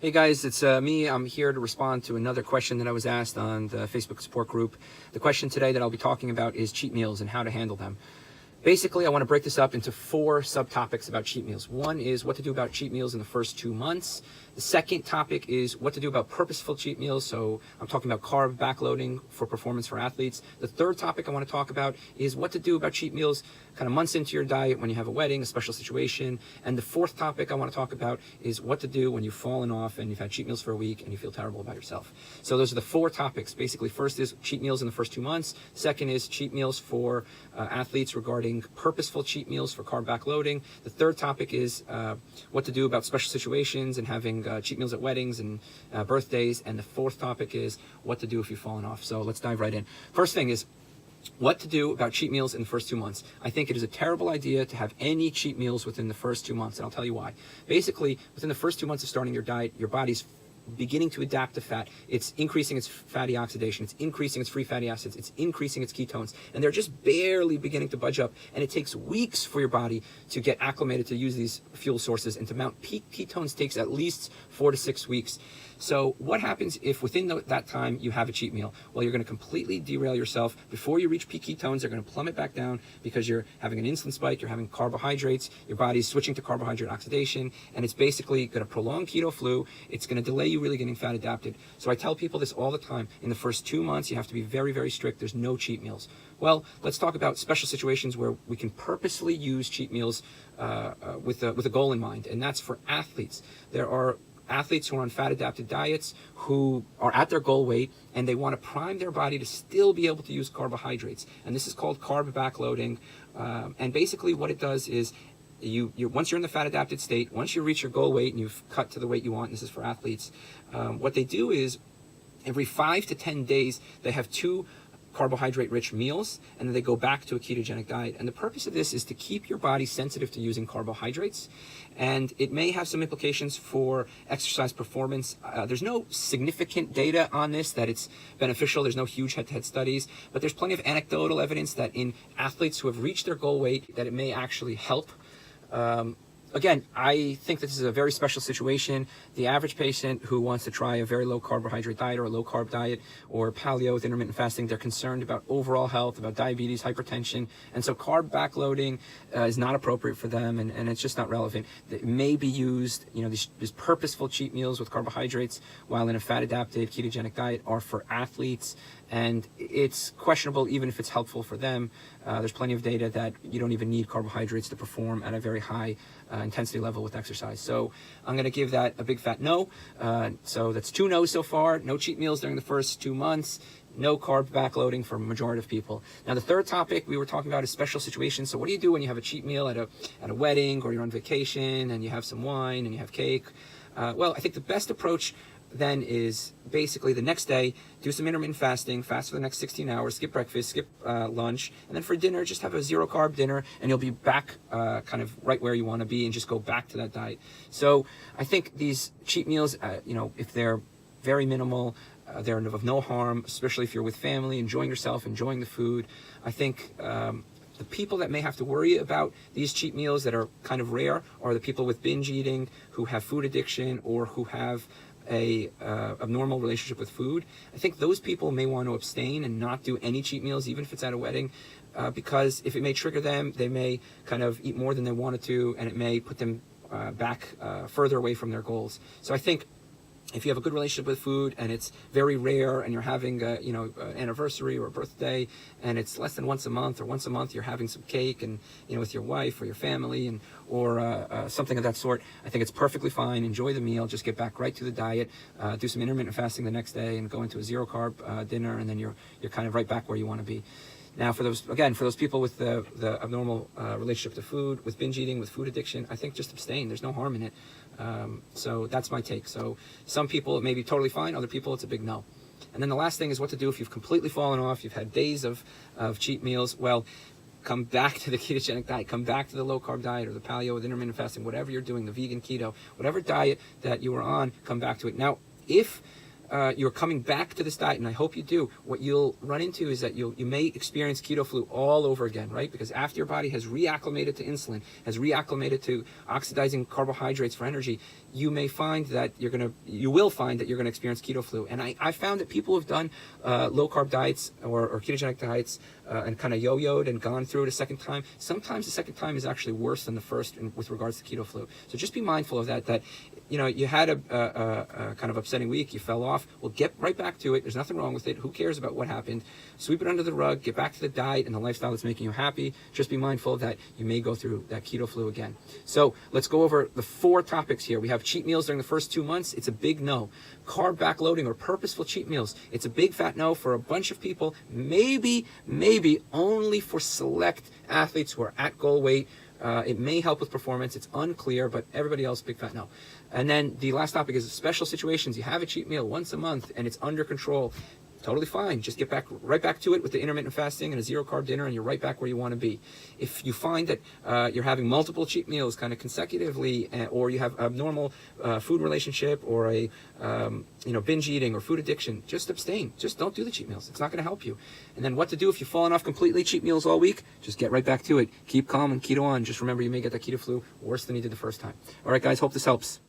Hey guys, it's me. I'm here to respond to another question that I was asked on the Facebook support group. The question today that I'll be talking about is cheat meals and how to handle them. Basically, I want to break this up into 4 subtopics about cheat meals. One is what to do about cheat meals in the first 2 months. The second topic is what to do about purposeful cheat meals. So I'm talking about carb backloading for performance for athletes. The third topic I want to talk about is what to do about cheat meals kind of months into your diet when you have a wedding, a special situation. And the fourth topic I want to talk about is what to do when you've fallen off and you've had cheat meals for a week and you feel terrible about yourself. So those are the 4 topics. Basically, first is cheat meals in the first 2 months. Second is cheat meals for athletes regarding purposeful cheat meals for carb backloading. The third topic is what to do about special situations and having cheat meals at weddings and birthdays. And the fourth topic is what to do if you've fallen off. So let's dive right in. First thing is what to do about cheat meals in the first 2 months. I think it is a terrible idea to have any cheat meals within the first 2 months, and I'll tell you why. Basically, within the first 2 months of starting your diet, your body's beginning to adapt to fat. It's increasing its fatty oxidation. It's increasing its free fatty acids. It's increasing its ketones. And they're just barely beginning to budge up. And it takes weeks for your body to get acclimated to use these fuel sources. And to mount peak ketones takes at least 4 to 6 weeks. So what happens if within that time you have a cheat meal? Well, you're going to completely derail yourself. Before you reach peak ketones, they're going to plummet back down because you're having an insulin spike, you're having carbohydrates, your body's switching to carbohydrate oxidation, and it's basically going to prolong keto flu. It's going to delay you really getting fat adapted. So I tell people this all the time. In the first 2 months, you have to be very, very strict. There's no cheat meals. Well, let's talk about special situations where we can purposely use cheat meals with a goal in mind, and that's for athletes. There are athletes who are on fat adapted diets who are at their goal weight and they want to prime their body to still be able to use carbohydrates, and this is called carb backloading. And basically what it does is you once you're in the fat adapted state, once you reach your goal weight and you've cut to the weight you want, and this is for athletes, what they do is every 5 to 10 days they have 2 carbohydrate-rich meals, and then they go back to a ketogenic diet. And the purpose of this is to keep your body sensitive to using carbohydrates, and it may have some implications for exercise performance. There's no significant data on this that it's beneficial. There's no huge head-to-head studies, but there's plenty of anecdotal evidence that in athletes who have reached their goal weight that it may actually help. Again, I think this is a very special situation. The average patient who wants to try a very low carbohydrate diet or a low carb diet or paleo with intermittent fasting, they're concerned about overall health, about diabetes, hypertension. And so carb backloading is not appropriate for them, and it's just not relevant. It may be used, these purposeful cheat meals with carbohydrates while in a fat adapted ketogenic diet are for athletes, and it's questionable even if it's helpful for them. There's plenty of data that you don't even need carbohydrates to perform at a very high intensity level with exercise. So I'm going to give that a big fat no. So that's 2 no's so far. No cheat meals during the first 2 months. No carb backloading for a majority of people. Now, the third topic we were talking about is special situations. So what do you do when you have a cheat meal at a wedding, or you're on vacation and you have some wine and you have cake? Well, I think the best approach then is basically the next day, do some intermittent fasting, fast for the next 16 hours, skip breakfast, skip lunch, and then for dinner, just have a 0 carb dinner, and you'll be back kind of right where you want to be and just go back to that diet. So I think these cheat meals, if they're very minimal, they're of no harm, especially if you're with family, enjoying yourself, enjoying the food. I think the people that may have to worry about these cheat meals that are kind of rare are the people with binge eating, who have food addiction, or who have a abnormal relationship with food. I think those people may want to abstain and not do any cheat meals, even if it's at a wedding, because if it may trigger them, they may kind of eat more than they wanted to, and it may put them back further away from their goals. So I think if you have a good relationship with food and it's very rare and you're having an anniversary or a birthday and it's less than once a month, or once a month you're having some cake and with your wife or your family or something of that sort, I think it's perfectly fine. Enjoy the meal, just get back right to the diet, do some intermittent fasting the next day and go into a 0 carb dinner, and then you're kind of right back where you want to be. Now, for those people with the abnormal relationship to food, with binge eating, with food addiction, I think just abstain. There's no harm in it. So that's my take. So some people it may be totally fine. Other people it's a big no. And then the last thing is what to do if you've completely fallen off. You've had days of cheat meals. Well, come back to the ketogenic diet. Come back to the low carb diet or the paleo with intermittent fasting. Whatever you're doing, the vegan keto, whatever diet that you were on, come back to it. Now, if you're coming back to this diet, and I hope you do, what you'll run into is that you may experience keto flu all over again, right? Because after your body has reacclimated to insulin, has reacclimated to oxidizing carbohydrates for energy, you will find that you're gonna experience keto flu. And I found that people who've done low carb diets or ketogenic diets and kind of yo-yoed and gone through it a second time, sometimes the second time is actually worse than the first with regards to keto flu. So just be mindful of that you had a kind of upsetting week, you fell off. Well, get right back to it. There's nothing wrong with it. Who cares about what happened? Sweep it under the rug, get back to the diet and the lifestyle that's making you happy. Just be mindful that you may go through that keto flu again. So let's go over the 4 topics here. We have cheat meals during the first 2 months. It's a big no. Carb backloading or purposeful cheat meals. It's a big fat no for a bunch of people. Maybe only for select athletes who are at goal weight. It may help with performance. It's unclear, but everybody else, big fat no. And then the last topic is special situations. You have a cheat meal once a month and it's under control. Totally fine. Just get right back to it with the intermittent fasting and a 0-carb dinner, and you're right back where you want to be. If you find that you're having multiple cheat meals kind of consecutively, or you have a abnormal food relationship or a binge eating or food addiction, just abstain. Just don't do the cheat meals. It's not going to help you. And then what to do if you've fallen off completely, cheat meals all week, just get right back to it. Keep calm and keto on. Just remember, you may get that keto flu worse than you did the first time. All right, guys, hope this helps.